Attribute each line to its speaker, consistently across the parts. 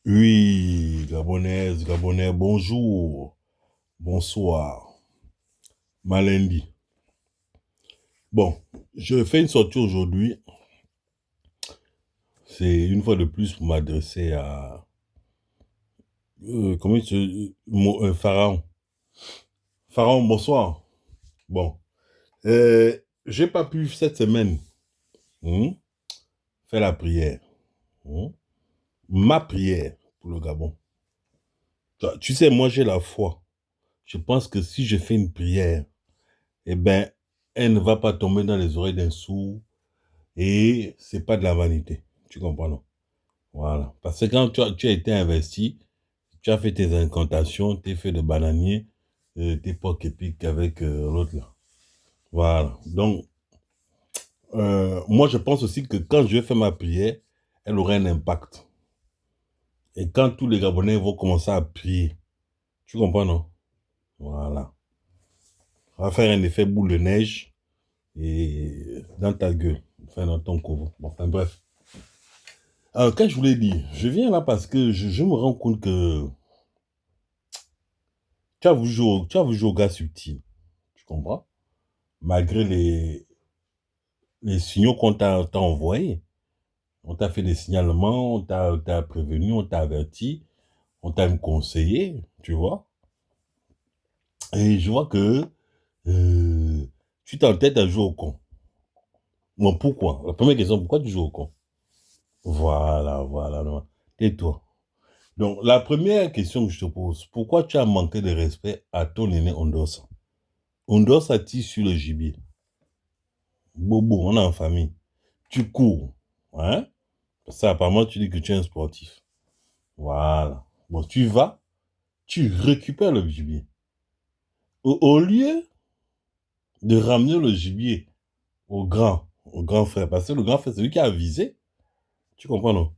Speaker 1: Oui, Gabonaise, Gabonais, bonjour, bonsoir, Malendi. Bon, je fais une sortie aujourd'hui. C'est une fois de plus pour m'adresser à comment il se Pharaon. Pharaon, bonsoir. Bon, j'ai pas pu cette semaine hmm, faire la prière. hmm, Ma prière pour le Gabon. Tu sais, moi j'ai la foi. Je pense que si je fais une prière, eh ben, elle ne va pas tomber dans les oreilles d'un sourd. Et c'est pas de la vanité. Tu comprends, non? Voilà. Parce que quand tu as été investi, tu as fait tes incantations, tes feux de bananier, tes pocs épiques avec l'autre là. Voilà. Donc, moi, je pense aussi que quand je vais faire ma prière, elle aura un impact. Et quand tous les Gabonais vont commencer à prier, tu comprends, non? Voilà. Ça va faire un effet boule de neige et dans ta gueule, enfin dans ton couvent. Bon, enfin bref. Alors, quand je voulais dire, je viens là parce que je me rends compte que tu as voulu jouer au gars subtil, tu comprends? Malgré les signaux qu'on t'a envoyés. On t'a fait des signalements, on t'a prévenu, on t'a averti, on t'a même conseillé, tu vois? Et je vois que euh, tu t'entêtes à jouer au con. Bon, pourquoi? La première question, pourquoi tu joues au con? Voilà, voilà, non. Tais-toi. Donc, la première question que je te pose, pourquoi tu as manqué de respect à ton aîné Ondosa? Ondosa tire sur le gibier. Bobo, on est en famille. Tu cours. Hein? Ça, apparemment, tu dis que tu es un sportif. Voilà. Bon, tu vas, tu récupères le gibier. Au lieu de ramener le gibier au grand frère, parce que le grand frère, c'est lui qui a avisé. Tu comprends, non?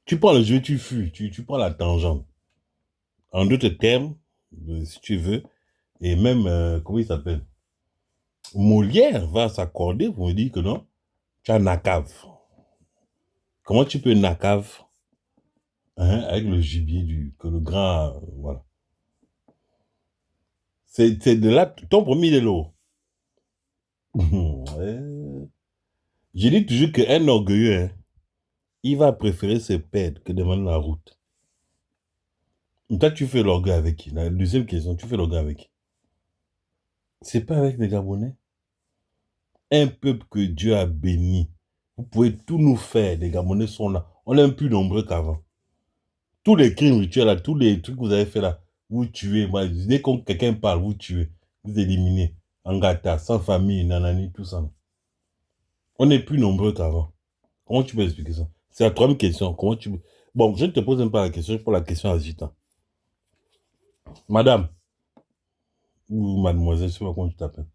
Speaker 1: Tu prends le gibier, tu fuis, tu prends la tangente. En d'autres termes, si tu veux, et même, comment il s'appelle? Molière va s'accorder pour me dire que non, tu as Nakave. Comment tu peux Nakave, hein, avec le gibier que le grand, voilà. C'est de là, ton premier il est lourd. Ouais. Je dis toujours qu'un orgueilleux, hein, il va préférer se perdre que demander la route. Toi, tu fais l'orgueil avec qui? La deuxième question, tu fais l'orgueil avec qui? C'est pas avec les Gabonais. Un peuple que Dieu a béni. Vous pouvez tout nous faire. Les Gabonais sont là. On est un plus nombreux qu'avant. Tous les crimes rituels, là, tous les trucs que vous avez fait là, vous tuez. Moi, dès que quelqu'un parle, vous tuez. Vous éliminez. Angata, sans famille, nanani, tout ça. On est plus nombreux qu'avant. Comment tu peux expliquer ça? C'est la troisième question. Comment tu... Bon, je ne te pose même pas la question, je pose la question à Zita. Madame, ou mademoiselle, je ne sais pas comment tu t'appelles.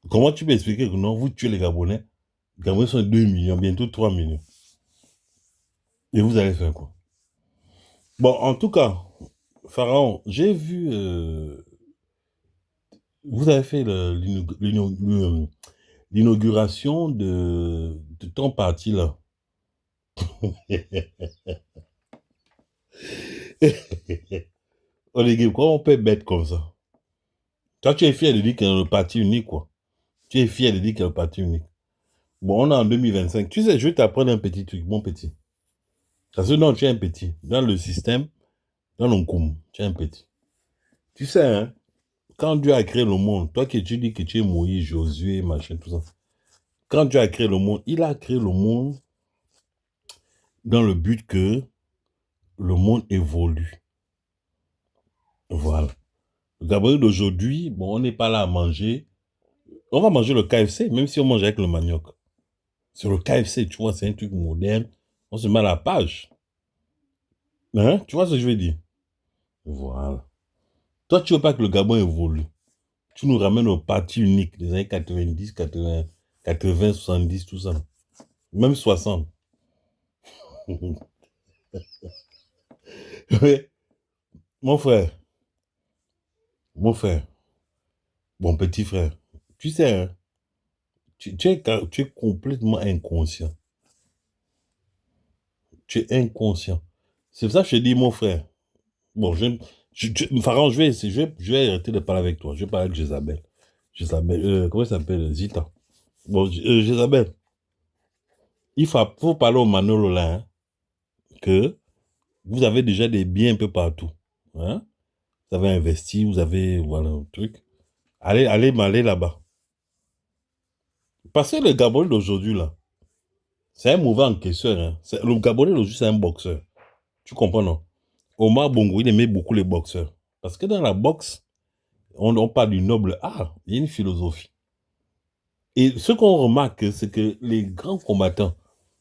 Speaker 1: Comment tu peux expliquer que non, vous tuez les Gabonais? Les Gabonais sont 2 millions, bientôt 3 millions. Et vous allez faire quoi? Bon, en tout cas, Pharaon, j'ai vu, vous avez fait l'inauguration de ton parti là. Olivier, comment on peut être bête comme ça? Toi, tu es fier de dire qu'il y a le parti unique, quoi. Tu es fier de dire qu'il y a le parti unique. Bon, on est en 2025. Tu sais, je vais t'apprendre un petit truc, mon petit. Parce que non, tu es un petit. Dans le système, dans l'Onkoum, tu es un petit. Tu sais, hein, quand Dieu a créé le monde, toi qui tu dis que tu es Moïse, Josué, machin, tout ça. Quand Dieu a créé le monde, il a créé le monde dans le but que le monde évolue. Voilà. Le Gabriel d'aujourd'hui, bon, on n'est pas là à manger. On va manger le KFC, même si on mange avec le manioc. Sur le KFC, tu vois, c'est un truc moderne. On se met à la page. Hein? Tu vois ce que je veux dire? Voilà. Toi, tu veux pas que le Gabon évolue. Tu nous ramènes au parti unique des années 90, 80, 80, 70, tout ça. Même 60. Ouais. Mon frère, mon frère, mon petit frère, tu sais, hein, tu es complètement inconscient. Tu es inconscient. C'est pour ça que je te dis, mon frère. Bon, Pharaon, je vais arrêter de parler avec toi. Je vais parler avec Jézabel. Jézabel, comment ça s'appelle? Zita. Bon, Jézabel, faut parler au Manolo là, hein, que vous avez déjà des biens un peu partout. Hein? Vous avez investi, vous avez, voilà, un truc. Allez là-bas. Parce que le Gabonais d'aujourd'hui, là, c'est un mauvais encaisseur. Hein. Le Gabonais d'aujourd'hui, c'est un boxeur. Tu comprends, non? Omar Bongo, il aimait beaucoup les boxeurs. Parce que dans la boxe, on parle du noble art. Il y a une philosophie. Et ce qu'on remarque, c'est que les grands combattants,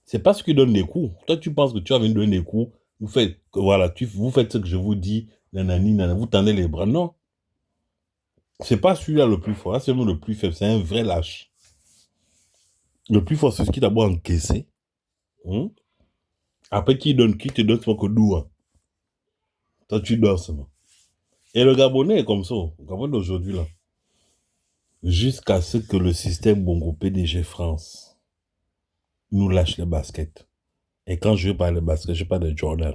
Speaker 1: c'est pas ceux qui donnent des coups. Toi, tu penses que tu vas venir donner des coups. Voilà, vous faites ce que je vous dis, nanani, nanana, vous tendez les bras. Non. C'est pas celui-là le plus fort. C'est le plus faible. C'est un vrai lâche. Le plus fort, c'est ce qui d'abord encaissé. Hein? Après, qui te donne son que doux. Toi, tu dors seulement. Et le Gabonais est comme ça. Le Gabonais d'aujourd'hui, là. Jusqu'à ce que le système Bongo PDG France nous lâche les baskets. Et quand je parle de basket, je parle de Jordan.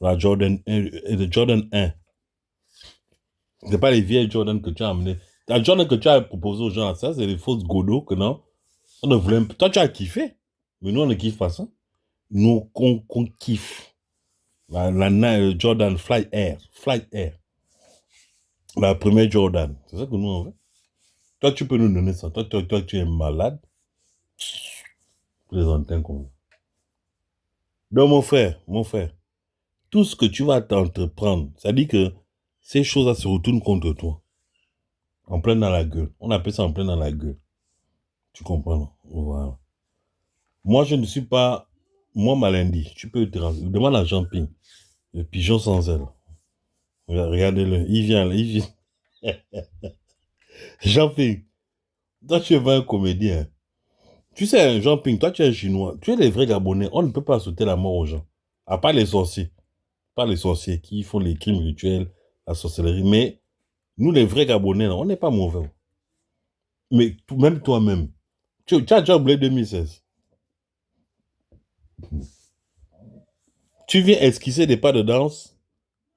Speaker 1: La Jordan 1 et de Jordan 1. Ce n'est pas les vieilles Jordan que tu as amenées. La Jordan que tu as proposé aux gens, ça, c'est les fausses Godot que non. On ne voulait... Toi, tu as kiffé. Mais nous, on ne kiffe pas ça. Nous, on kiffe. Jordan Fly Air. Fly Air. La première Jordan. C'est ça que nous, on veut. Toi, tu peux nous donner ça. Toi, tu es malade. Les antennes comme ça. Donc, mon frère, tout ce que tu vas t'entreprendre, ça dit que ces choses-là se retournent contre toi. En plein dans la gueule. On appelle ça en plein dans la gueule. Tu comprends, non? Voilà. Moi, je ne suis pas... Moi, Malindi, tu peux te renseigner. Demande à Jean-Ping, le pigeon sans aile. Regardez-le, il vient là, il vient. Jean-Ping, toi, tu es pas un comédien. Tu sais, Jean-Ping, toi, tu es un Chinois. Tu es les vrais Gabonais. On ne peut pas sauter la mort aux gens. À part les sorciers. Pas les sorciers qui font les crimes rituels, la sorcellerie. Mais nous, les vrais Gabonais, là, on n'est pas mauvais. Mais même toi-même, tu as déjà oublié 2016. Tu viens esquisser des pas de danse,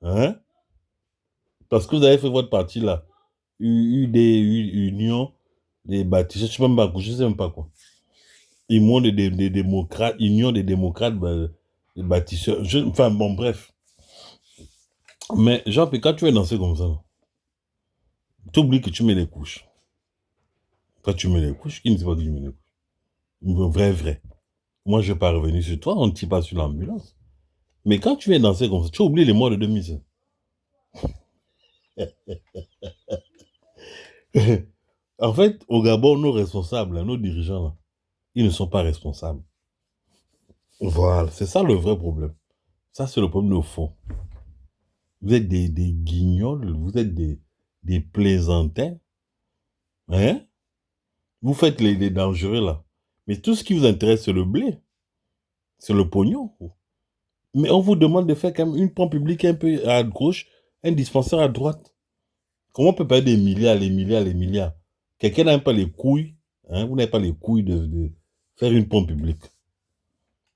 Speaker 1: hein? Parce que vous avez fait votre partie là. Union, des bâtisseurs, je sais même pas quoi. Union des démocrates, Union des démocrates, des bâtisseurs. Enfin bon, bref. Mais genre, quand tu es dansé comme ça, tu oublies que tu mets les couches. Quand tu mets les couches, qui ne sait pas que tu mets les couches? Vrai. Moi, je ne vais pas revenir sur toi, on ne tire pas sur l'ambulance. Mais quand tu viens danser comme ça, tu oublies les mois de 2016. En fait, au Gabon, nos responsables, nos dirigeants, là, ils ne sont pas responsables. Voilà, c'est ça le vrai problème. Ça, c'est le problème de fond. Vous êtes des guignols, vous êtes des plaisantins. Hein? Vous faites les dangereux, là. Mais tout ce qui vous intéresse, c'est le blé. C'est le pognon. Mais on vous demande de faire quand même une pompe publique un peu à gauche, un dispensaire à droite. Comment on peut payer des milliards, les milliards, les milliards? Quelqu'un n'a pas les couilles, hein? Vous n'avez pas les couilles de faire une pompe publique.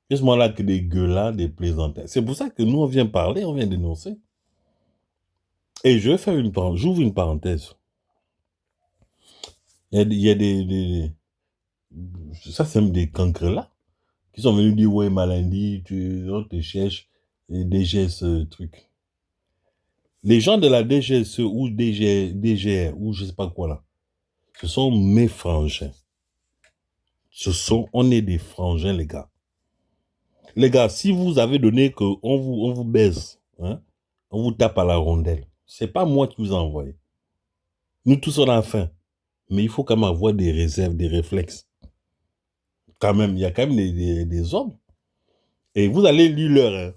Speaker 1: C'est ce moment-là que des gueulards, des plaisantins. C'est pour ça que nous, on vient parler, on vient dénoncer. Et je vais faire j'ouvre une parenthèse. Il y a ça c'est même des cancres là, qui sont venus dire, ouais, Malindi, on te cherche, et DGS, truc. Les gens de la DGSE ou DGR, ou je sais pas quoi là, ce sont mes frangins. On est des frangins, les gars. Les gars, si vous avez donné que on vous baise, hein, on vous tape à la rondelle, c'est pas moi qui vous ai envoyé. Nous tous on a faim. Mais il faut quand même avoir des réserves, des réflexes. Quand même, il y a quand même des hommes. Et vous allez lire leur. Hein.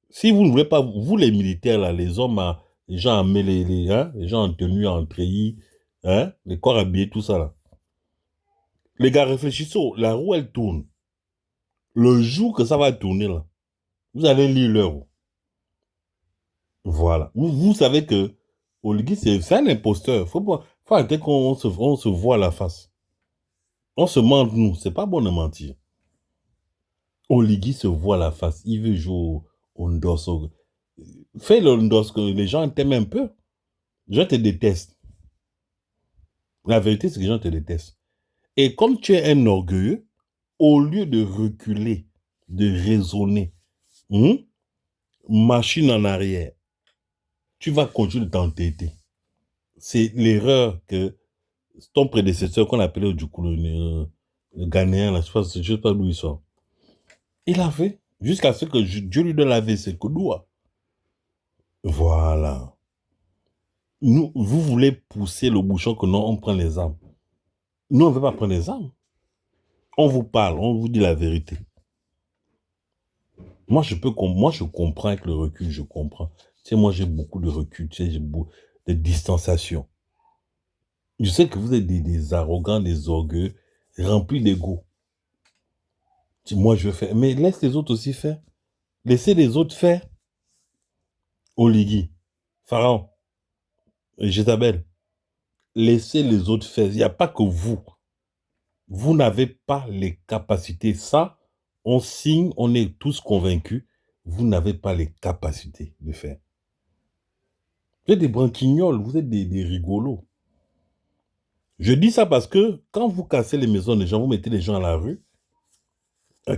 Speaker 1: Si vous ne voulez pas, vous les militaires, là, les hommes, les gens en les gens en tenue, en treillis, hein, les corps habillés, tout ça. Là. Les gars, réfléchissez, la roue, elle tourne. Le jour que ça va tourner, là, vous allez lire l'heure. Voilà. Vous savez que Oligui, c'est un imposteur. Faut arrêter qu'on se voit à la face. On se ment, nous. C'est pas bon de mentir. Oligui se voit à la face. Il veut jouer Ondos. Fais le Ondos que les gens t'aiment un peu. Les gens te détestent. La vérité, c'est que les gens te détestent. Et comme tu es un orgueilleux, au lieu de reculer, de raisonner, machine en arrière, tu vas continuer de t'entêter. C'est l'erreur que ton prédécesseur, qu'on appelait du coup le Ghanéen, là, je ne sais pas d'où il sort. Il a fait, jusqu'à ce que Dieu lui donne la vie, c'est que doigt. Voilà. Nous, vous voulez pousser le bouchon que non, on prend les armes. Nous, on ne veut pas prendre les armes. On vous parle, on vous dit la vérité. Moi, je comprends avec le recul, je comprends. Tu sais, moi, j'ai beaucoup de recul, tu sais, j'ai beaucoup de distanciation. Je sais que vous êtes des arrogants, des orgueux, remplis d'ego. Moi, je vais faire. Mais laisse les autres aussi faire. Laissez les autres faire. Oligui, Pharaon, Jézabel. Laissez les autres faire. Il n'y a pas que vous. Vous n'avez pas les capacités. Ça, on signe, on est tous convaincus. Vous n'avez pas les capacités de faire. Vous êtes des branquignoles, vous êtes des rigolos. Je dis ça parce que quand vous cassez les maisons des gens, vous mettez les gens à la rue,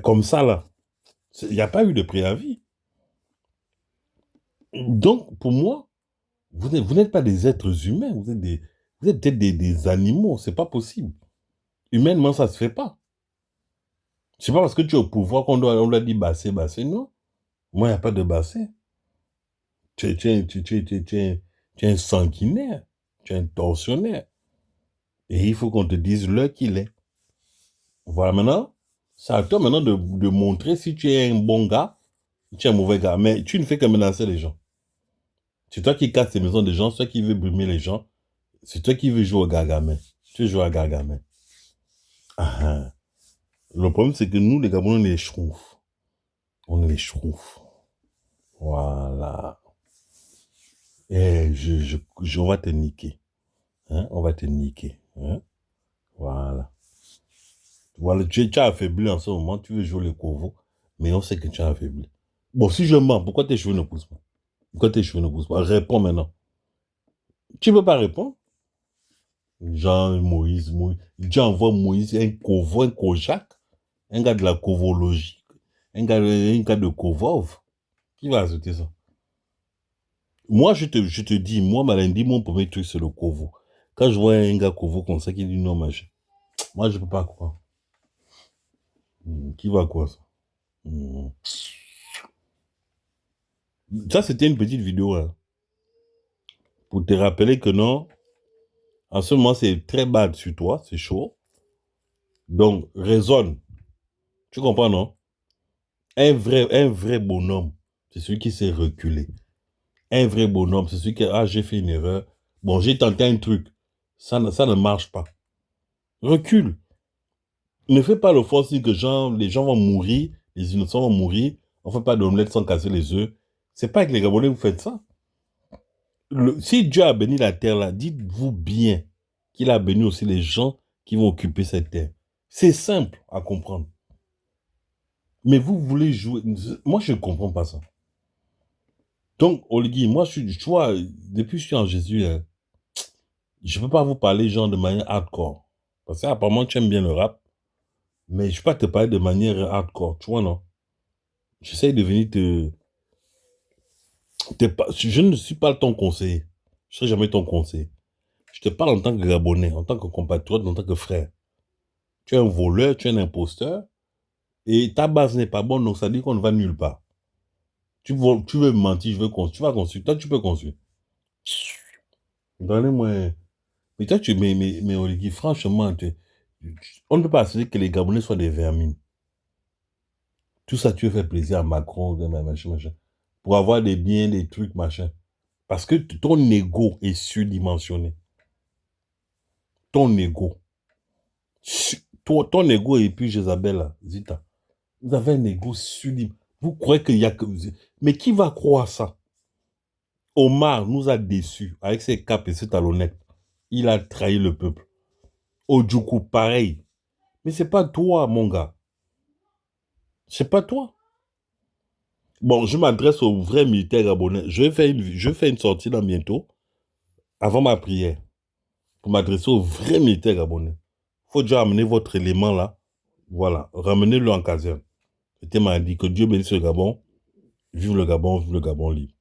Speaker 1: comme ça là, il n'y a pas eu de préavis. Donc, pour moi, vous n'êtes pas des êtres humains, vous êtes peut-être des animaux, c'est pas possible. Humainement, ça se fait pas. C'est pas parce que tu es au pouvoir on doit dire basser, basser, non. Moi, il n'y a pas de basser. Tu es un sanguinaire, tu es un tortionnaire. Et il faut qu'on te dise l'heure qu'il est. Voilà, maintenant, c'est à toi maintenant de montrer si tu es un bon gars, si tu es un mauvais gars. Mais tu ne fais que menacer les gens. C'est toi qui casses les maisons des gens, c'est toi qui veux brimer les gens, c'est toi qui veux jouer au gargamel. Tu joues à gargamel. Ah, ah. Le problème, c'est que nous, les Gabonais, on est les schtroumpfs. On est les schtroumpfs. Voilà. Et on va te niquer. Hein? On va te niquer. Hein? Voilà. Voilà, tu as affaibli en ce moment, tu veux jouer le corbeau, mais on sait que tu as affaibli. Bon, si je mens, pourquoi tes cheveux ne poussent pas? Pourquoi tes cheveux ne poussent pas? Réponds maintenant. Tu ne peux pas répondre? Jean, Moïse. Dieu envoie Moïse un corbeau, un Kojak, un gars de la covologie, un gars de Kovov. Qui va ajouter ça? Moi, je te dis, moi, Malindi, mon premier truc, c'est le Kovo. Quand je vois un gars Kovo comme ça qui dit non, machin, moi, je ne peux pas croire. Qui va quoi, ça? Ça, c'était une petite vidéo, hein, pour te rappeler que non, en ce moment, c'est très bad sur toi, c'est chaud. Donc, raisonne. Tu comprends, non? Un vrai bonhomme, c'est celui qui s'est reculé. Un vrai bonhomme, c'est celui qui, ah, j'ai fait une erreur. Bon, j'ai tenté un truc. Ça ne marche pas. Recule. Ne fais pas le forcing que les gens vont mourir, les innocents vont mourir. On ne fait pas d'omelette sans casser les œufs. C'est pas avec les Gabonais que vous faites ça. Si Dieu a béni la terre là, dites-vous bien qu'il a béni aussi les gens qui vont occuper cette terre. C'est simple à comprendre. Mais vous voulez jouer. Moi, je ne comprends pas ça. Donc, Oligui, moi, tu vois, depuis que je suis en Jésus, hein, je ne peux pas vous parler genre de manière hardcore. Parce que apparemment, tu aimes bien le rap. Mais je ne peux pas te parler de manière hardcore. Tu vois, non? J'essaye de venir je ne suis pas ton conseiller. Je ne serai jamais ton conseiller. Je te parle en tant que Gabonais, en tant que compatriote, en tant que frère. Tu es un voleur, tu es un imposteur. Et ta base n'est pas bonne, donc ça dit qu'on ne va nulle part. Tu veux mentir, je veux construire. Tu vas construire. Toi, tu peux construire. Donnez-moi. Mais toi, mais Oligui, franchement, on ne peut pas assurer que les Gabonais soient des vermines. Tout ça, tu veux faire plaisir à Macron, machin. Pour avoir des biens, des trucs, machin. Parce que ton ego est surdimensionné. Ton ego. Ton ego et puis Jézabel, là, Zita. Vous avez un ego surdimensionné. Vous croyez qu'il y a que... Mais qui va croire ça? Omar nous a déçus avec ses capes et ses talonnettes. Il a trahi le peuple. Ojukwu, pareil. Mais c'est pas toi, mon gars. C'est pas toi. Bon, je m'adresse aux vrais militaires gabonais. Je vais faire une sortie là bientôt, avant ma prière, pour m'adresser aux vrais militaires gabonais. Il faut déjà amener votre élément là. Voilà, ramenez-le en caserne. C'était m'a dit que Dieu bénisse le Gabon. Vive le Gabon libre.